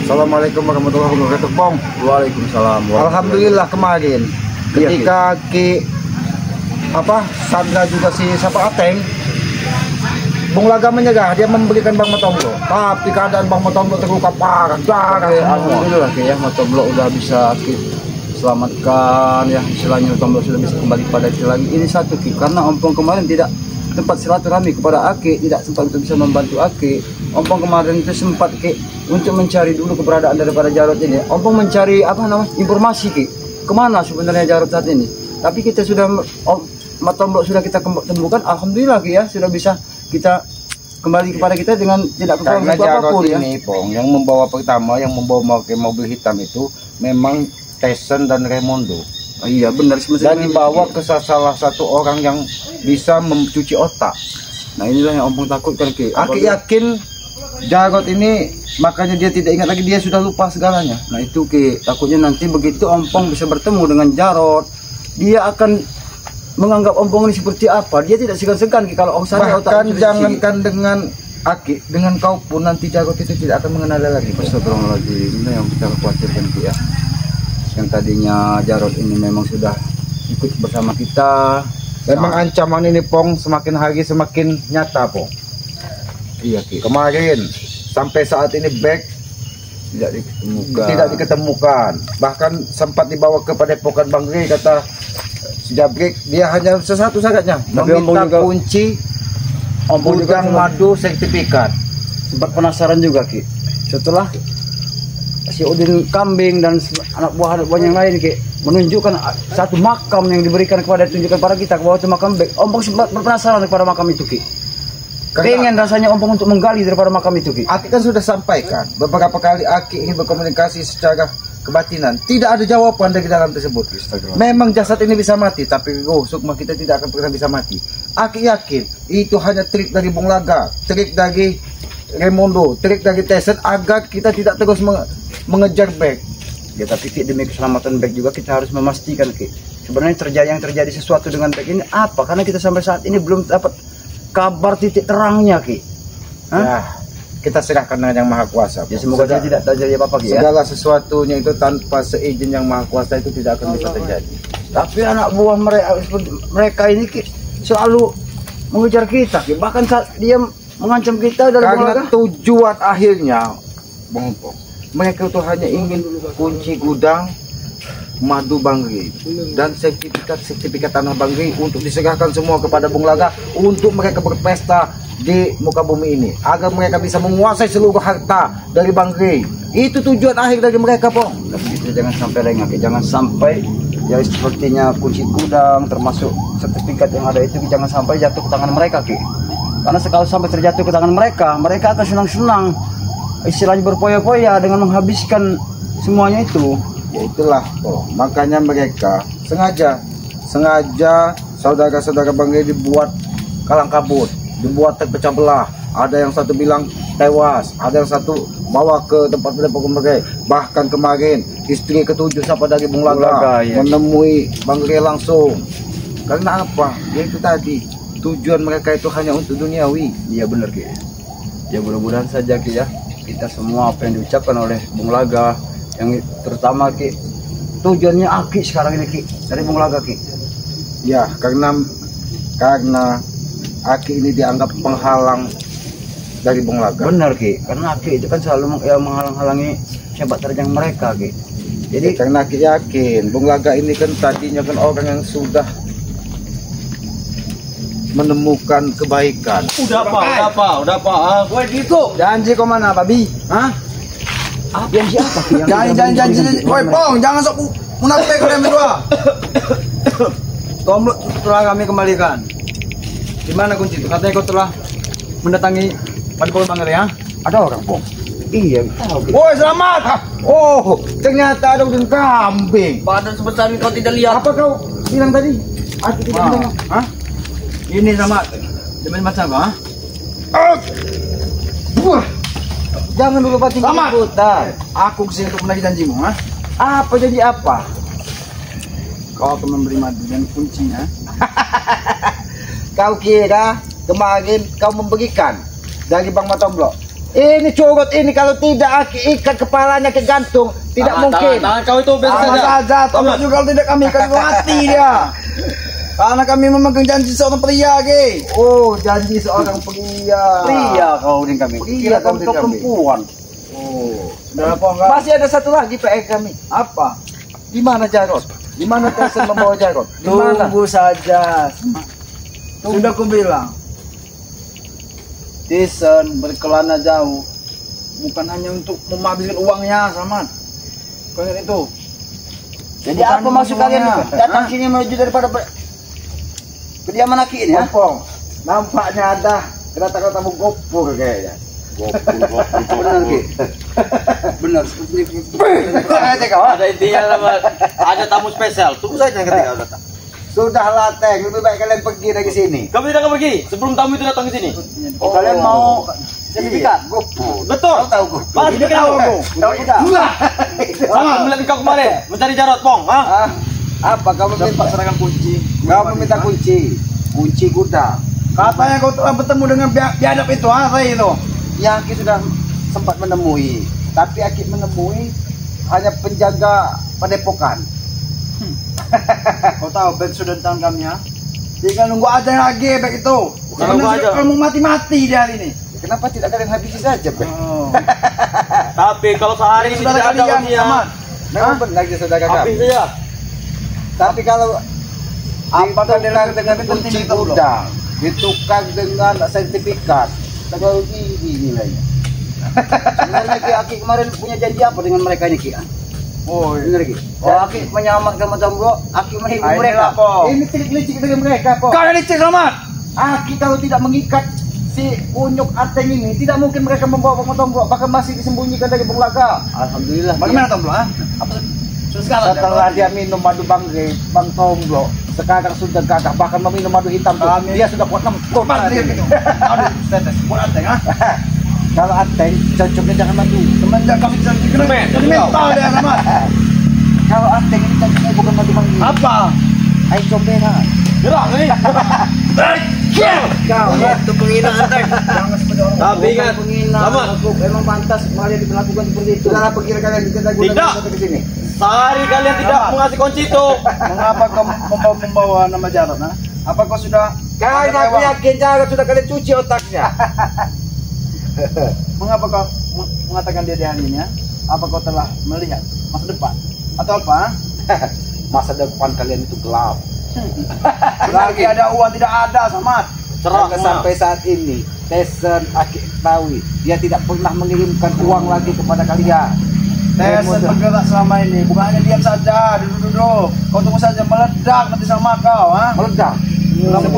Assalamualaikum warahmatullahi wabarakatuh, Bang. Waalaikumsalam. Alhamdulillah kemarin ketika Sandra juga si siapa Ateng, Bung Laga menyegah, dia memberikan Bang Matomblo. Tapi keadaan Bang Matomblo terluka parah. Alhamdulillah ya, Matomblo udah bisa selamatkan ya, istilahnya Matomblo sudah bisa kembali pada lagi. Ini satu karena Ompong kemarin tidak tempat silaturahmi kepada Aki, tidak sempat untuk bisa membantu Aki. Ompong kemarin itu sempat untuk mencari dulu keberadaan daripada Jarod ini. Ompong mencari informasi kemana sebenarnya Jarod saat ini. Tapi kita sudah Matomblo sudah kita temukan, alhamdulillah ya, sudah bisa kita kembali kepada kita dengan tidak kekurangan apapun ya. Ini Pong yang membawa pertama, yang membawa mobil hitam itu memang Tyson dan Raimundo. Oh, iya benar, dan dibawa ke salah satu orang yang bisa mencuci otak. Nah inilah yang Ompong takutkan Aki yakin Jarod ini, makanya dia tidak ingat lagi, dia sudah lupa segalanya. Nah itu takutnya nanti begitu Ompong bisa bertemu dengan Jarod, dia akan menganggap Ompong ini seperti apa. Dia tidak segan-segan kalau bahkan jangankan dengan Aki, dengan kau pun nanti Jarod itu tidak akan mengenal lagi. Astagfirullahaladzim, ini yang kita khawatirkan ya. Yang tadinya Jarod ini memang sudah ikut bersama kita. Memang ancaman ini Pong semakin hari semakin nyata Pong. Iya Ki. Kemarin sampai saat ini back tidak diketemukan. Bahkan sempat dibawa ke Padepokan Bang Rey, kata Jabrik dia hanya sesuatu sangatnya meminta kunci gudang madu sertifikat. Sempat penasaran juga Ki. Setelah si Udin Kambing dan anak buah yang lain menunjukkan satu makam yang diberikan tunjukkan pada kita bahwa itu makam Bek. Ompong sempat berpenasaran kepada makam itu pengen rasanya Ompong untuk menggali daripada makam itu Aki kan sudah sampaikan beberapa kali Aki ingin berkomunikasi secara kebatinan, tidak ada jawaban dari dalam tersebut. Memang jasad ini bisa mati, tapi sukma kita tidak akan pernah bisa mati. Aki yakin itu hanya trik dari Bung Laga, trik dari Raimundo, trik dari Tyson agar kita tidak terus mengejar Bek. Ya tapi demi keselamatan Bek juga kita harus memastikan sebenarnya yang terjadi sesuatu dengan Bek ini apa, karena kita sampai saat ini belum dapat kabar titik terangnya Ya, kita serahkan dengan yang Maha Kuasa. Ya semoga tidak terjadi apa-apa segala sesuatunya itu tanpa seizin yang Maha Kuasa itu tidak akan bisa terjadi. Tapi anak buah mereka ini selalu mengejar kita bahkan saat dia mengancam kita dari karena tujuan akhirnya mereka itu hanya ingin kunci gudang madu Bang Rey dan sertifikat tanah Bang Rey untuk diserahkan semua kepada Bung Laga untuk mereka berpesta di muka bumi ini agar mereka bisa menguasai seluruh harta dari Bang Rey. Itu tujuan akhir dari mereka Pong. Tapi kita jangan sampai lengah, jangan sampai ya sepertinya kunci gudang termasuk sertifikat yang ada itu jangan sampai jatuh ke tangan mereka karena sekali sampai terjatuh ke tangan mereka akan senang-senang istilahnya berpoya-poya dengan menghabiskan semuanya itu. Ya itulah makanya mereka sengaja saudara-saudara Bang Rey dibuat kalang kabut, dibuat terpecah belah. Ada yang satu bilang tewas, ada yang satu bawa ke tempat Padepokan Bang Rey. Bahkan kemarin istri ketujuh siapa dari Bung Laga menemui Bang Rey langsung. Karena apa? Ya itu tadi tujuan mereka itu hanya untuk duniawi. Iya benar ya mudah-mudahan saja ya kita semua apa yang diucapkan oleh Bung Laga, yang terutama tujuannya Aki sekarang ini dari Bung Laga ya karena Aki ini dianggap penghalang dari Bung Laga. Benar karena Aki itu kan selalu menghalang-halangi sepak terjang mereka jadi karena Aki yakin Bung Laga ini kan tadinya kan orang yang sudah menemukan kebaikan. Udah apa woi Diko janji kau mana babi janji apa janji woi Pong jangan sok munafik kalian berdua. Tombol telah kami kembalikan. Di mana kunci itu? Katanya kau telah mendatangi Padepokan Bang Rey ada orang Pong. Iya tahu. Woi selamat. Oh ternyata ada Udin Kambing. Badan sebesar ini kau tidak lihat. Apa kau bilang tadi? Aku tidak dengar. Ini sama demi macam jangan dulu batin putar. Aku kesini untuk menagih janjimu Apa janji apa? Kau akan memberi madu dan kuncinya. Kau kira kemarin kau memberikan dari Bang Matomblo Ini curut ini kalau tidak Aki ikat kepalanya ke gantung, tidak mungkin. Tangan kau itu biasa saja. Tombok juga kalau tidak kami ikat mati dia. Karena kami memegang janji seorang pria, Ki. Oh, janji seorang pria. Pria kau dengan kami. Pria kau dengan kami. Perempuan. Oh, Sudah apa enggak? masih ada satu lagi PR kami. Apa? Di mana Jarot? Di mana Tyson membawa Jarot? Di mana? Tunggu saja. Sudah ku bilang. Tyson berkelana jauh bukan hanya untuk menghabiskan uangnya, Saman. Kau ingat itu? Jadi apa maksud kalian datang sini menuju daripada kediaman Aki ini ya? Opong, nampaknya ada kedatangan tamu gopur kayaknya. Benar, Ki. Benar. Ada intinya nama ada tamu spesial. Tunggu saja ketika kau datang. Sudahlah Teng, lebih baik kalian pergi dari sini. Kami tidak akan pergi sebelum tamu itu datang ke sini. Kalian mau sertifikat? Gopur. Betul. Tahu gopur. Pasti Tidak tahu aku. Tahu tidak? Sama melihat kau kemarin mencari Jarot, Pong. Ah, apa kamu minta? Cepat serahkan kunci. Kamu minta kunci, kunci gudang. Katanya kau telah bertemu dengan biadab itu, saya itu. Ya, Aki sudah sempat menemui, tapi Aki menemui hanya penjaga padepokan. Kau tahu bag sudah di tangan kami ya. Tinggal nunggu aja lagi bag itu. Nunggu aja. Kalau mau mati-mati dia hari ini. Kenapa tidak kalian habisi saja, Bek? Oh. Tapi kalau sehari ini Saudara tidak ada kalian, uangnya, Saman. Memang benar dia saudara habis kami. saja. Tapi kalau Apakah dia ditukar lagi dengan penting kunci itu, Bro? gudang, ditukar dengan sertifikat, terlalu tinggi nilainya. Sebenarnya Ki Aki kemarin punya janji apa dengan mereka ini Ki? Oh, Benar Ki? Oh Aki menyelamatkan macam bro, Aki menghibur ini mereka. lah, Po. Ini tilik-tilik dengan mereka, kok. Kau yang licik, Selamat. Aki kalau tidak mengikat si Unyuk Ateng ini, tidak mungkin mereka membawa Bang Tombok, bahkan masih disembunyikan dari Bung Laga. Alhamdulillah. Bagaimana Tomblo? Apa? Sudah sekarang Setelah dia minum madu Bang Tombok, sekarang sudah gagah, bahkan meminum madu hitam tuh. Kami- Dia sudah kuat 6 Cepat dia minum. Aduh, tetes. Buat Ateng, ha? Kalau Ateng, cocoknya jangan madu. Semenjak kami jadi mental dia, Selamat. Kalau Ateng ini cocoknya bukan madu manggil. Apa? Air comberan. Gerak ni. Kau Itu penghinaan Teng. Jangan seperti orang. Tapi ingat, Selamat. Aku emang pantas malah diperlakukan seperti itu. Sudahlah pergi kalian kita guna Tidak. sampai ke sini. Sehari kalian tidak mengasih kunci itu. Mengapa kau membawa nama Jarod, ha? Apa kau sudah Karena aku yakin Jarod sudah kalian cuci otaknya. Mengapa kau mengatakan dia di hari ini, ya? Apa kau telah melihat masa depan? Atau apa? Ha? Masa depan kalian itu gelap. Lagi ada uang tidak ada, Samad. Cerah Karena sampai saat ini Tyson Aki ketahui dia tidak pernah mengirimkan uang lagi kepada kalian. Tyson bergerak selama ini, bukan hanya diam saja, duduk-duduk. Kau tunggu saja meledak nanti sama kau, ha? Meledak.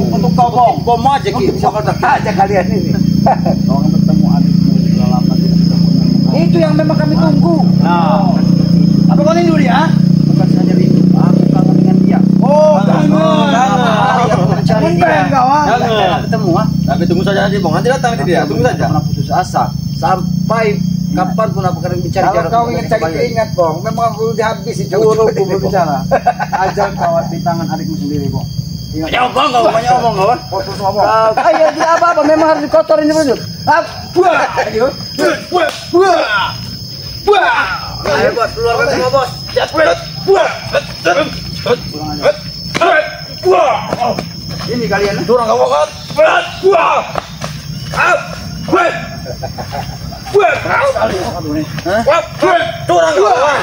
Untuk kau bong. Bom aja Ki. Bisa meledak aja kalian ini. Kau akan bertemu adikmu dalam lama tidak bertemu. Itu yang memang kami tunggu. Nah, Apa kau rindu dia? Bukan saja itu, aku kangen dengan dia. Oh, Jangan. Aku mencari Bukan dia. kau, ha? Jangan. Ketemu ha? tapi tunggu saja nanti Bong. Nanti datang nanti dia. Tunggu saja. Pernah putus asa. Sampai kapan pun aku akan mencari Kalau Jarod. kau ingin cari keingat, Bong, memang belum dihabisi. Buruk berbicara. Ajar kau di tangan adikmu sendiri, Bong. Ingat. Banyak omong kau, banyak omong kau. Foto semua, Bong. Ayo tidak apa-apa, memang harus dikotorin dulu. Ayo bos, keluarkan semua bos. Ini kalian, ha? Turun kau kan. Aduh, nih. Turun kau kan.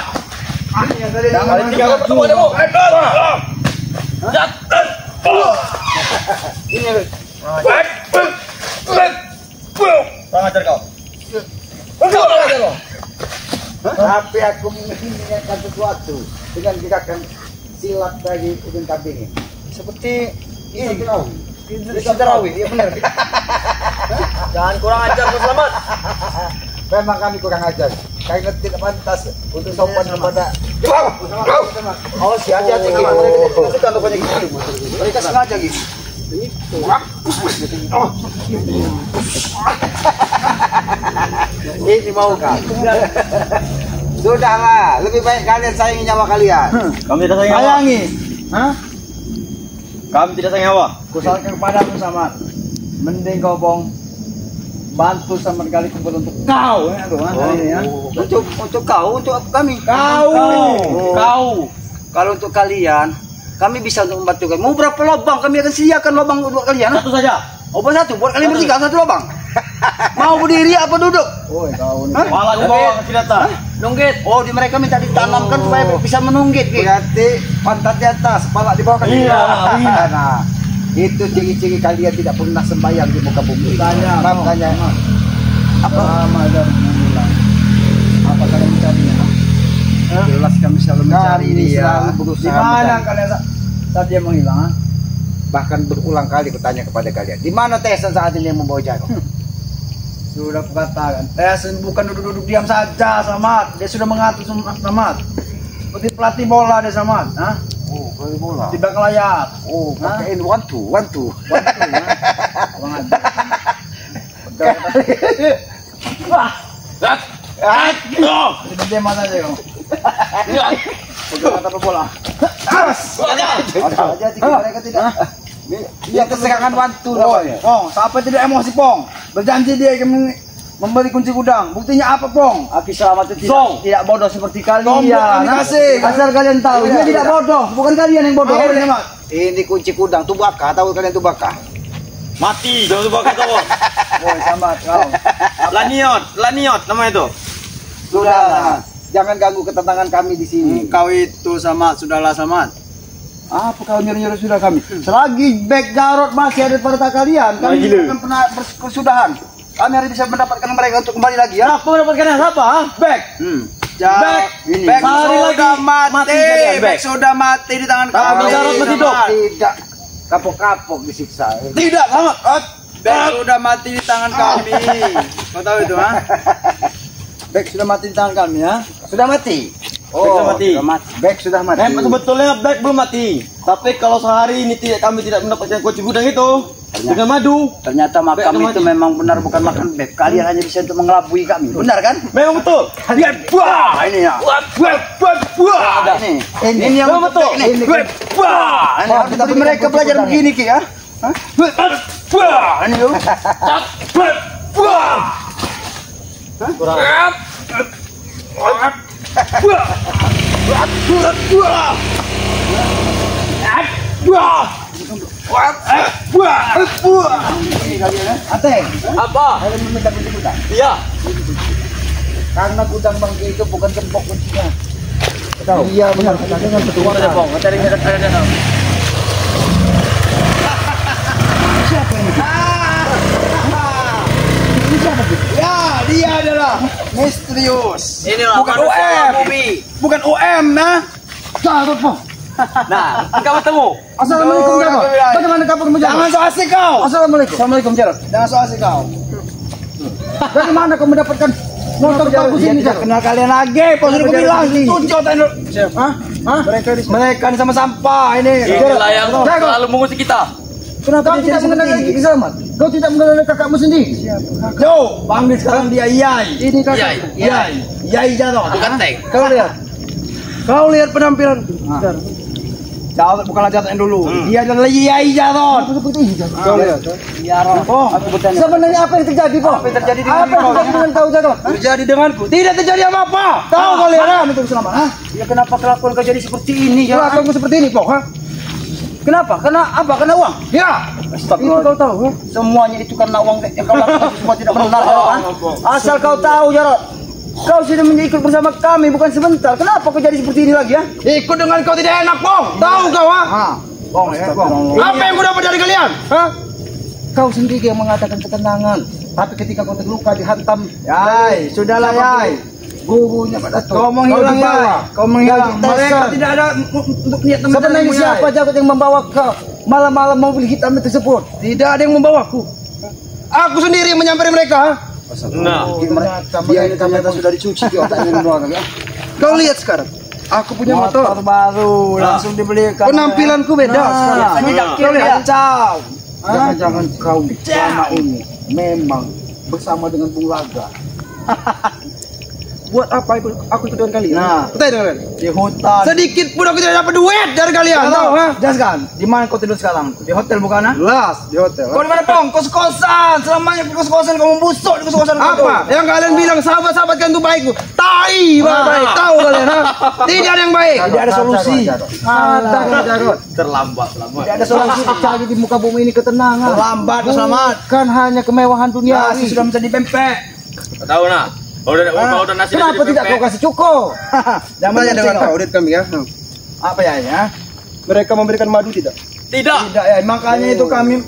Ini yang kalian Kali tiga kau ketemu dia Bong. Ini Kurang ajar kau. Tapi aku mengingatkan sesuatu dengan gerakan silat dari ujung kambing ini. seperti Ini tahu. Sidarawi, iya benar. Jangan kurang ajar kau Selamat. Memang kami kurang ajar karena tidak pantas untuk sopan kepada. Oh, hati-hati gitu. Mereka suka rupanya gitu. Mereka sengaja gitu. Ini mau kah? Sudahlah, lebih baik kalian sayangi nyawa kalian. Kami tidak sayang nyawa. Sayangi. Hah? Kami tidak sayang nyawa. Kusalkan kepadamu sama. Mending kau bong bantu sama sekali kumpul untuk kau ya, tuh, hari ini ya. Untuk kau, untuk kami. Kau. Kalau untuk kalian, kami bisa untuk membantu kalian. Mau berapa lubang? Kami akan sediakan lubang buat kalian. Satu saja. Oh, satu buat kalian bertiga satu lubang. Mau berdiri apa duduk? Woi, kau nih. Malah aku bawa ke senjata. Nunggit. Oh, di mereka minta ditanamkan supaya bisa menunggit. Berarti pantat di atas, kepala di bawah kan? Iya. Nah, itu ciri-ciri kalian tidak pernah sembahyang di muka bumi. Makanya Apa dan bilang apa kalian mencarinya? Jelas kami selalu mencari dia. Di mana kalian saat dia menghilang? bahkan berulang kali bertanya kepada kalian, di mana Tyson saat ini yang membawa Jarod? Sudah kukatakan, Tyson bukan duduk-duduk diam saja, Samad. Dia sudah mengatur Samad. Seperti pelatih bola dia, Samad. Hah? Oh, pelatih bola. Di belakang layar. Oh, pakai one two. Wah. Dia mana aja kau? Kata bola. Aja mereka tidak. Dia keserangan one two. Pong, sampai tidak emosi, Pong. Berjanji dia akan memberi kunci gudang. Buktinya apa, Pong? Aki Selamat itu tidak bodoh seperti kalian. Asal kalian tahu, dia tidak bodoh, bukan kalian yang bodoh. Ini kunci gudang Tubaka, tahu kalian Tubaka? Mati, jangan lupa kata bos. Woi, Samad kau. Laniot namanya itu. Sudahlah, jangan ganggu ketenangan kami di sini. Kau itu Samad, sudahlah Samad. Apa kau nyuruh-nyuruh sudah kami? Selagi back Jarod masih ada pada kalian, kami akan pernah berkesudahan. Kami harus bisa mendapatkan mereka untuk kembali lagi ya. Aku mendapatkan apa? Back. Back. Back sudah mati. Back sudah mati di tangan kami. Jarod masih hidup. Tidak kapok-kapok disiksa. Tidak, Samad. Back sudah mati di tangan kami. Kau tahu itu, ha? Back sudah mati di tangan kami, ya? Sudah mati. Sudah mati. Back sudah mati. Sebetulnya Back belum mati. Tapi kalau sehari ini kami tidak mendapatkan kunci gudang itu dengan madu. Ternyata makam itu memang benar bukan makan beb. Kalian hanya bisa untuk mengelabui kami. Benar kan? Memang betul. Kalian buah ini ya. Buah. Ini yang betul. Buah. Ini harus dari mereka belajar begini Ki ya. Buah. Ini loh. Buah. Kurang. Ateng, Apa? kalian meminta kunci gudang. Iya. Karena gudang bangke itu bukan gembok kuncinya. Tahu? Iya benar. Dengan betul. Ada Pong. Ada. Siapa ini? Ini siapa sih? Ya, dia adalah misterius. Inilah Bukan manusia OM. bumi. Bukan OM, nah. Jarod, Pong. Nah, engkau bertemu. Assalamualaikum, Jarod. Bagaimana kabarmu, Jarod? Jangan so asik kau. Assalamualaikum. Assalamualaikum, Jarod. Jangan so asik kau. Dari mana kau mendapatkan motor bagus ini, Jarod? Kenal kalian lagi, Pong. Sudah bilang, tunjuk tanya. Hah? Mereka ini sama sampah ini. Inilah yang selalu mengusik kita. Kenapa kau tidak mengenal Ki Selamat? Kau tidak mengenal kakakmu sendiri? Yo, panggil sekarang dia Yai. Ini kakak. Yai Jarod. Bukan Teng. Kau lihat penampilan. Jarod bukanlah Jarod yang dulu. Dia adalah Yai Jarod. Kau lihat. Oh, sebenarnya apa yang terjadi, Po? Apa yang terjadi dengan kau, Jarod? Terjadi denganku. Tidak terjadi apa-apa. Tahu kalian itu Selamat, ha? Ya kenapa kelakuan kau jadi seperti ini? Kelakuanku seperti ini, Po, ha? Kenapa? Karena apa? Karena uang. Ya. Ini kau tahu, Semuanya itu karena uang yang kau lakukan semua tidak benar, Jarod. Asal kau tahu, Jarod. Kau sudah ikut bersama kami bukan sebentar. Kenapa kau jadi seperti ini lagi ya? Ikut dengan kau tidak enak, Pong. Tahu kau, ha? Pong, ya, Pong. Apa yang kau dapat dari kalian? Hah? Kau sendiri yang mengatakan ketenangan. Tapi ketika kau terluka dihantam. Yai, sudahlah, Yai. Gurunya pada tuh. Kau menghilang, Yai. Kau menghilang. Mereka tidak ada untuk niat teman. Sebenarnya siapa Jarod yang membawa kau malam-malam mobil hitam tersebut? Tidak ada yang membawaku. Aku sendiri yang menyampaikan mereka. Nah, Dia ini ternyata sudah dicuci di otaknya doang ya. Kau lihat sekarang. Aku punya motor baru, langsung dibelikan. Penampilanku beda sekarang. Kau lihat. Jangan-jangan kau selama ini memang bersama dengan Bung Laga. Buat apa aku ikut dengan kalian? Nah, Betul dengan di hutan. sedikit pun aku tidak dapat duit dari kalian. Tahu, ha? Jelaskan, di mana kau tidur sekarang? Di hotel bukan? Jelas di hotel. Kau di mana, Pong? Kos-kosan. Selamanya di kos-kosan kamu busuk di kos-kosan. Apa? Yang kalian bilang sahabat-sahabat kan itu baik. Tai, baik. Tahu kalian, ha? Tidak ada yang baik. Tidak ada solusi. Ada, Jarot. Terlambat. Tidak ada solusi cari di muka bumi ini ketenangan. Terlambat, selamat. Kan hanya kemewahan dunia. Nasi sudah bisa dipempek. Tahu nah. Udah nasi. Kenapa tidak kau kasih cukup? Tanya dengan Pak Udit kami ya. Apa ya? Mereka memberikan madu tidak? Tidak. Tidak ya, makanya itu kami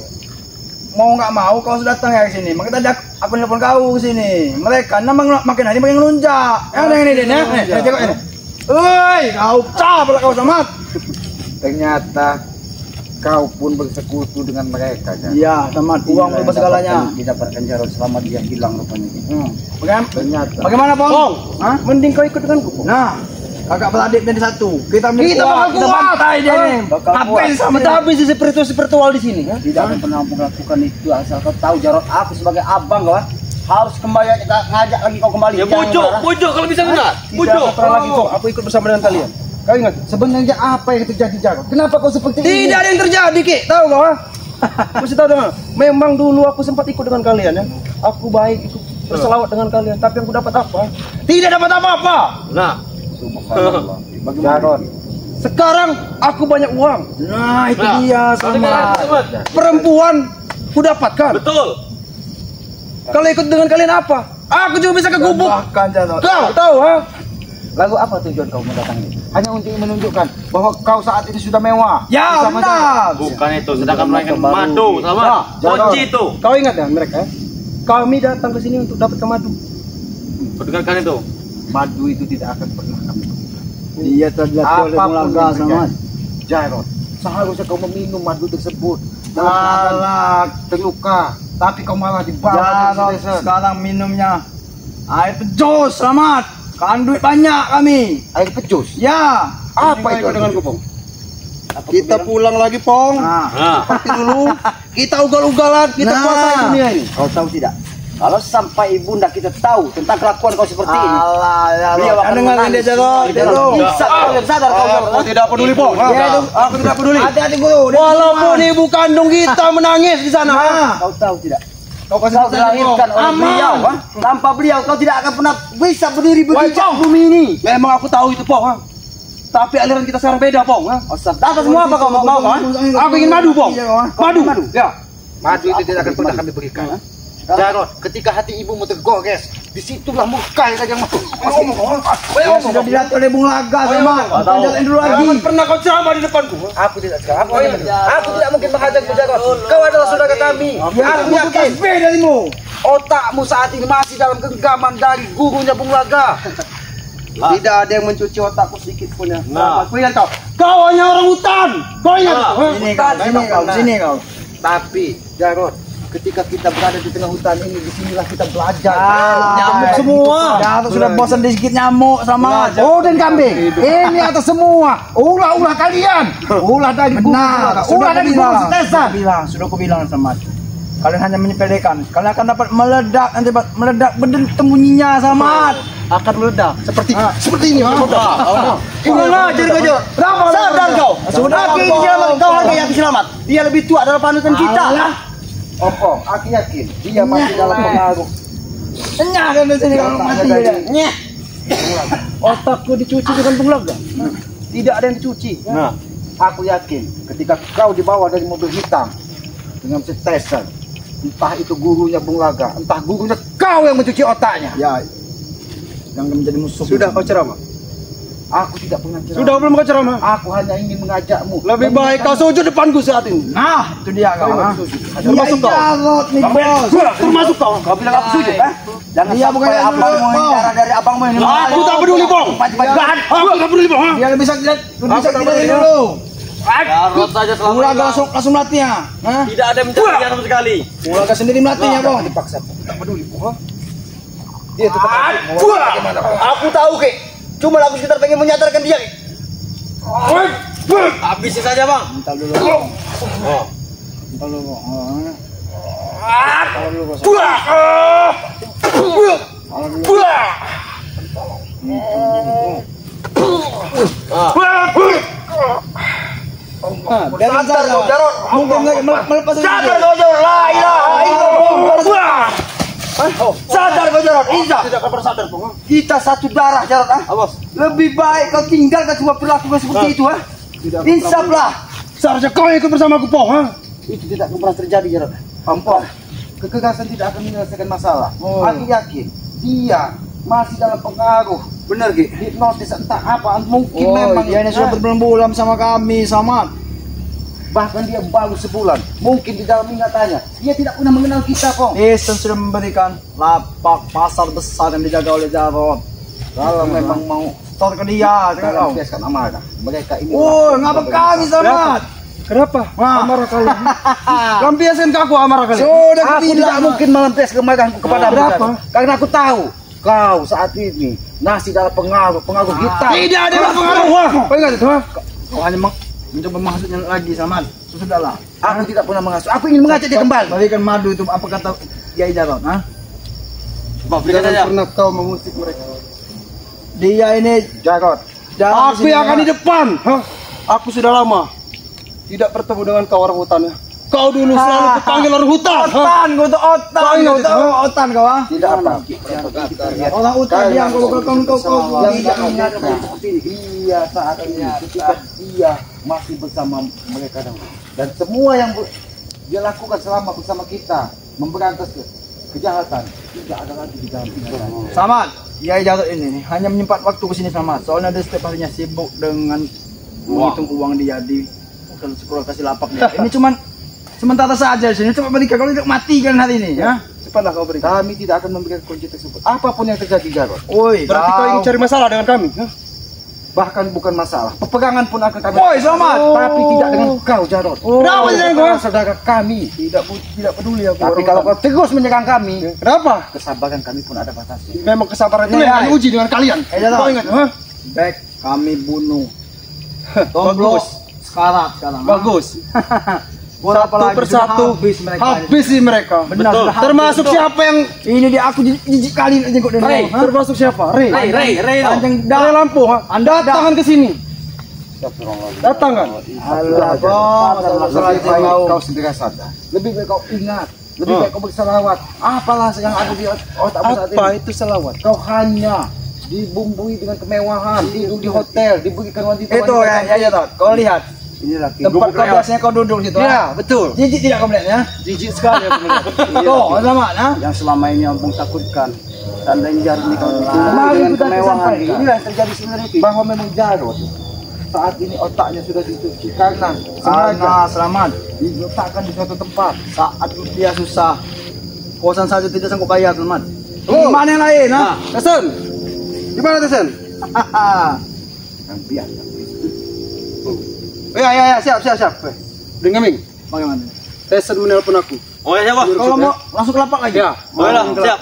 mau nggak mau kau sudah datang ya ke sini. Makanya tadi aku nelfon kau ke sini. Mereka memang makin hari makin ngelunjak. Ini ya. Tengok ini. Woi, kau capek kau Samad. Ternyata kau pun bersekutu dengan mereka. Iya, Samad. Uang berubah segalanya. Didapatkan Jarot selama dia hilang rupanya. Bagaimana, Pong? Hah? Mending kau ikut denganku. Nah, kakak beradik jadi satu. Kita bakal kita kuat. bantai dia nih. Apa yang sama tapi si spiritual di sini? Tidak akan pernah melakukan itu asal kau tahu Jarot. Aku sebagai abang kau harus kembali ngajak lagi kau kembali. Ya bujuk kalau bisa benar. Tidak pernah lagi kok. Aku ikut bersama dengan kalian. Kau ingat? Sebenarnya apa yang terjadi, Jarot? Kenapa kau seperti ini? Tidak ada yang terjadi, Ki. Tahu kau, ha? Mesti tahu dong. Memang dulu aku sempat ikut dengan kalian ya. Aku baik ikut berselawat dengan kalian, tapi aku dapat apa? Tidak dapat apa-apa. Nah, Subhanallah. Jarot. Sekarang aku banyak uang. Nah, itu dia, Samad. Perempuan ku dapatkan. betul. Kalau ikut dengan kalian apa? Aku juga bisa ke gubuk. Bahkan, Jarot. Kau tahu, ha? Lalu apa tujuan kau mendatangi? Hanya untuk menunjukkan bahwa kau saat ini sudah mewah. Ya, Bersama benar. Jarot. Bukan itu, sedangkan melainkan madu, sama. Kunci itu. Kau ingat ya mereka? Kami datang ke sini untuk dapatkan madu. Dengarkan itu. Madu itu tidak akan pernah kami. Dia terjatuh oleh Apapun Mulaga yang sama. terjadi, Jarot, seharusnya kau meminum madu tersebut. Malah Terluka, tapi kau malah dibawa Jarot, sekarang minumnya air pejos, selamat. Kan duit banyak kami. air pecus. Ya. Apa itu dengan Pong? Kita pulang lagi, Pong. Nah, Seperti dulu. Kita ugal-ugalan, kita kuasai dunia ini. Kau tahu tidak? Kalau sampai ibunda kita tahu tentang kelakuan kau seperti ini, beliau akan Dengar menangis. dia, Jarot. Tidak bisa kau yang sadar kau. Jarot. Aku tidak peduli, Pong. Aku tidak peduli. Hati-hati guru. Walaupun ibu kandung kita menangis di sana. Kau tahu tidak? Kau kasih Kau dilahirkan oleh beliau, ha? Tanpa beliau kau tidak akan pernah bisa berdiri berpijak bumi ini. Memang aku tahu itu, Pong. Ha? Tapi aliran kita sekarang beda, Pong. Ha? Atas semua apa kau mau? Ha? Aku ingin madu, Pong. Madu. Ya. Madu itu tidak akan pernah kami berikan. Jarot, ketika hati ibumu tergores, disitulah murka yang masuk. Yang sudah dilihat oleh Bung Laga sama. Jangan dulu lagi. Jangan pernah kau ceramah di depanku. Aku tidak sekarang. Aku tidak mungkin menghajarmu, Jarot. Kau adalah saudara kami. Aku yakin darimu. otakmu saat ini masih dalam genggaman dari gurunya Bung Laga. Tidak ada yang mencuci otakku sedikit pun ya. Nah. Kau ingat kau? Kau hanya orang hutan. Kau ingat? Sini kau. Tapi Jarot, ketika kita berada di tengah hutan ini, disinilah kita belajar. Nyamuk semua. Jarot sudah bosan sedikit nyamuk sama. Oh, dan kambing. Ini atas semua. Ulah kalian. Ulah dari guru. Ulah dari guru Stesa. Sudah aku bilang sama. Kalian hanya menyepelekan. Kalian akan dapat meledak nanti meledak temunyinya sama. Akan meledak seperti ini. Kurang ajar kau, Jo. Sadar kau. Sudah ini kau lagi yang selamat. Dia lebih tua dalam panutan kita. Opo, aku yakin dia masih dalam pengaruh. Nyah kan di sini kalau mati dia. Nyah. Otakku dicuci dengan Bung Laga. Tidak ada yang dicuci. Nah, aku yakin ketika kau dibawa dari mobil hitam dengan setesan, entah itu gurunya Bung Laga, entah gurunya kau yang mencuci otaknya. Ya. Yang menjadi musuh. Sudah kau ceramah? Aku tidak pernah ceramah. Sudah belum kau ceramah? Aku hanya ingin mengajakmu. Lebih baik kau sujud depanku saat ini. Nah, itu dia kau. Termasuk kau. Jarot nih, Bos. Termasuk kau. Kau bilang aku sujud, ha? Jangan Dia bukan sampai yang abangmu dulu, yang Bang. darah dari abangmu ini. Aku tak peduli, Bong. Aku tak peduli, Bong. Dia lebih sakit tak dari peduli. dulu. Jarot saja Bung selama Laga ini. langsung melatihnya. Hah? Tidak ada yang mencari sama sekali. Bung Laga sendiri melatihnya, Bang. Dipaksa, tak peduli. Dia tetap aku tahu, Ki. Cuma aku sekitar pengen menyadarkan dia, Ki. Habisin saja, Bang. Bentar dulu. Oh. Bentar dulu. Biarkan saja. Mungkin melepas. Sadar kau Jarot, la ilaha illallah. Sadar kau Jarot, Iza. Tidak kabar sadar, Pong. Kita satu darah Jarot, ah. Awas. Lebih baik kau tinggalkan semua perilaku seperti itu, ah. Insaflah. Seharusnya kau ikut bersamaku, Pong, ha? Itu tidak pernah terjadi, Jarot. Ampun. Kekerasan tidak akan menyelesaikan masalah. Aku yakin dia masih dalam pengaruh. Benar, Ki. Hipnotis entah apa, mungkin memang dia ini sudah berbulan sama kami, Samad. bahkan dia baru sebulan. Mungkin di dalam ingatannya dia tidak pernah mengenal kita, Pong. Kristen sudah memberikan lapak pasar besar yang dijaga oleh Jarot. Kalau memang mau store ke dia, Jangan biaskan amarah. Mereka ini. ngapa kami, Samad? Kenapa? Amarah kalian. Lampiaskan ke aku amarah kalian. Sudah Aku tidak mungkin melampiaskan kemarahanku kepada Berapa? Karena aku tahu kau saat ini masih dalam pengaruh hitam. Tidak ada pengaruh. Kau ingat itu, ha? Kau hanya mencoba menghasutnya lagi, Samad. Sudahlah. Aku tidak pernah mengasuh. Aku ingin mengajak dia kembali. Berikan madu itu, apa kata Kiai Jarot? Jangan pernah kau mengusik mereka. Dia ini Jarot. Aku yang akan di depan. Hah? Aku sudah lama tidak bertemu dengan kau orang hutan, ya. Kau dulu selalu kupanggil orang hutan. Otan, kau tuh Otan. Kau ingat Kau itu, tahu Otan kau, ah? Tidak apa. Orang Otan yang kau Yang tidak mengingatkan seperti ini. Dia saat ini ketika dia masih bersama mereka dahulu. Dan semua yang dia lakukan selama bersama kita memberantas kejahatan tidak ada lagi di dalam pikiran. Samad, Kiai Jarot ini hanya menyimpan waktu ke sini, Samad. Soalnya dia setiap harinya sibuk dengan menghitung uang dia di sekolah kasih lapak dia. Ini cuman sementara saja di sini. Coba berikan, kalau tidak mati kan hari ini, ya. Cepatlah kau berikan. Kami tidak akan memberikan kunci tersebut. Apapun yang terjadi, Jarot. Woi, Berarti kau ingin cari masalah dengan kami, ha? Bahkan bukan masalah. Peperangan pun akan kami. Woi, Samad. Tapi tidak dengan kau, Jarot. Kenapa dengan kau? Saudara kami. Tidak peduli aku. Tapi kalau kau terus menyerang kami, Kenapa? kesabaran kami pun ada batasnya. Memang kesabaran itu Ya, yang ya. uji dengan kalian. Jarot. Kau ingat, ha? Baik, kami bunuh. Tombol sekarang. Bagus. Bola Satu persatu habis sih mereka. Benar, sudah habis. Termasuk siapa yang Ini dia aku jijik kali aja kok Rey, termasuk siapa? Rey. Rey. Panjang Dari Lampung, ha? Anda Datang ke sini. Datang kan? Allah, Lebih baik kau segera sadar. Lebih baik kau ingat. Lebih baik kau bersalawat. Apalah yang ada di otakmu saat Apa ini. itu selawat? Kau hanya dibumbui dengan kemewahan, tidur di hotel, diberikan wanita. itu ya Tot. Kau lihat Inilah tempat kau biasanya kau duduk situ. Ya, betul. Jijik tidak kau melihatnya? Jijik sekali aku melihat. Tuh, sama nah. Yang selama ini Ampung takutkan. Tandanya Jarot ini kau Kemarin kita kemewahan. sampaikan. Inilah yang terjadi sebenarnya, Ki. Bahwa memang Jarot saat ini otaknya sudah dicuci karena sengaja selamat diletakkan di suatu tempat. saat dia susah. Kosan saja tidak sanggup bayar, selamat. Oh. Mana yang lain, ha? Tesen. Di mana Tesen? Yang biasa. Ya, siap. Dengan Ming. Bagaimana? Tesen menelpon aku. Oh ya siapa? Kalau mau langsung ke lapak lagi. Ya. Boleh lah, siap.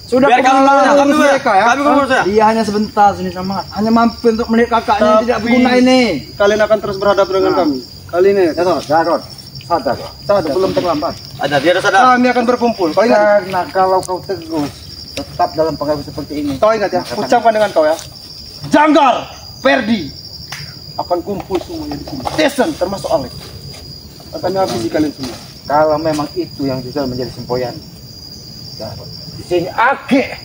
Sudah Biar kami pengalaman mereka ya. Kami ngurus ya. Dia hanya sebentar sini sama. Hanya mampir untuk melihat kakaknya yang tidak Tapi- berguna ini. Kalian akan terus berhadapan dengan kami. Kali ini Jarot, sadar. Sebelum terlambat. Ada dia ada sadar. kami akan berkumpul. Kau ingat? Karena kalau kau terus tetap dalam pengaruh seperti ini, Kau ingat ya? Ucapkan dengan kau ya. Janggar, Ferdi akan kumpul semuanya di sini. Tesen termasuk Alex. Akan habisi kalian semua. kalau memang itu yang bisa menjadi semboyan, Jarot, di sini Ake.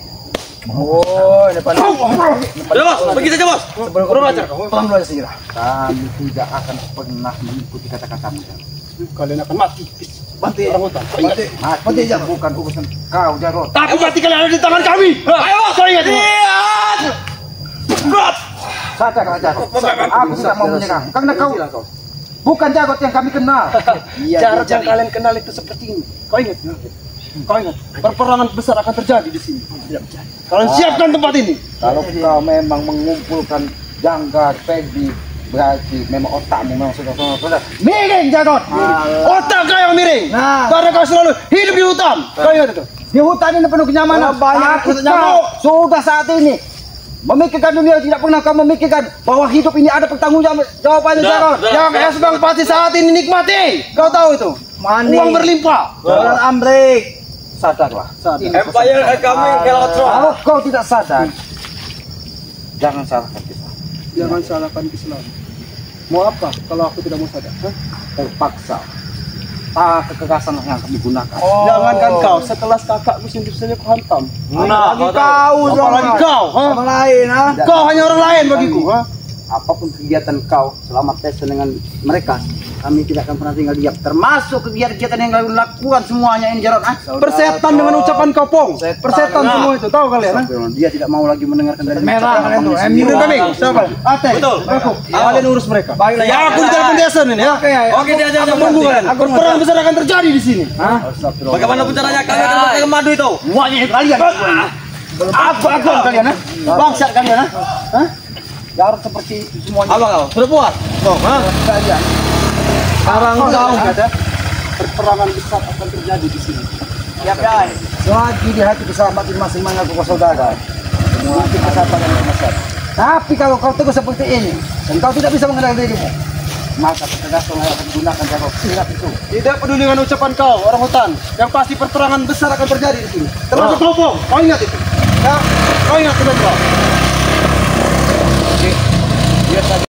Oh, depan. Udah bos, pergi saja bos. Sebelum kau belajar, pulang dulu aja segera. Kami tidak akan pernah mengikuti kata-katamu, Jarot. Kalian akan mati. Mati. Orang hutan. Kau ingat? Mati itu bukan urusan kau, Jarot. Tapi mati kalian ada di tangan kami. Ayo, kau ingat? Sadar, Jarot. Aku tidak mau menyerang karena kau bukan Jarot yang kami kenal. Jarot yang kalian kenal itu seperti ini. Kau ingat? Kau ingat? Perperangan besar akan terjadi di sini. Kalian siapkan tempat ini. Kalau kau memang mengumpulkan Janggar, Ferdi, berarti memang otakmu memang sudah miring, Jarot. Otak kau yang miring. Nah. Karena kau selalu hidup di hutan. Kau ingat itu? Di hutan ini penuh kenyamanan. Banyak Aku nyamuk. tahu sudah saat ini memikirkan dunia, tidak pernah kau memikirkan bahwa hidup ini ada pertanggungjawabannya, Jarot. Yang Esbang pasti saat ini nikmati. Kau tahu itu? Mandi. Uang berlimpah. Jalan ambrek. Sadarlah. Empire kami kelotro. Kalau kau tidak sadar, Jangan salahkan kita. Jangan salahkan Islam. Mau apa kalau aku tidak mau sadar? Hah? Terpaksa. Kekerasan yang akan digunakan. Jangankan kau, sekelas kakakku sendiri saja kau hantam. Apalagi kau, apalagi kau, orang lain, ha? Kau hanya orang lain bagiku, ha? Apapun kegiatan kau selama tes dengan mereka, kami tidak akan pernah tinggal diam. Termasuk kegiatan-kegiatan yang kau lakukan semuanya ini, Jarod. Persetan dengan ucapan kau, Pong. Persetan semua itu, tahu kalian, ha? Dia tidak mau lagi mendengarkan dari Merah kalian tuh, MU kami. Siapa? Ate. Betul. Aku. Kalian urus mereka. Baiklah. Ya, aku di telepon desa ini ya. Oke, dia jangan menunggu kalian. Perang besar akan terjadi di sini. Bagaimana pun caranya kami akan pakai madu itu. Semuanya itu kalian. Apa kalian, ha? Bangsat kalian, ha? Hah? Jarod seperti itu semuanya. Apa kau? Sudah puas? Kau, ha? Kalian. Sekarang kau ada perperangan besar akan terjadi di sini. siap ya. Selagi di hati keselamatan masing-masing aku saudara, semua hati kesabaran dan masyarakat. Tapi kalau kau teguh seperti ini, dan kau tidak bisa mengendalikan dirimu, maka ketegasan yang akan digunakan Jarod. Ingat itu. Tidak peduli dengan ucapan kau, orang hutan. Yang pasti perperangan besar akan terjadi di sini. Termasuk kau, Pong. Kau ingat itu. Ya, kau ingat teman kau.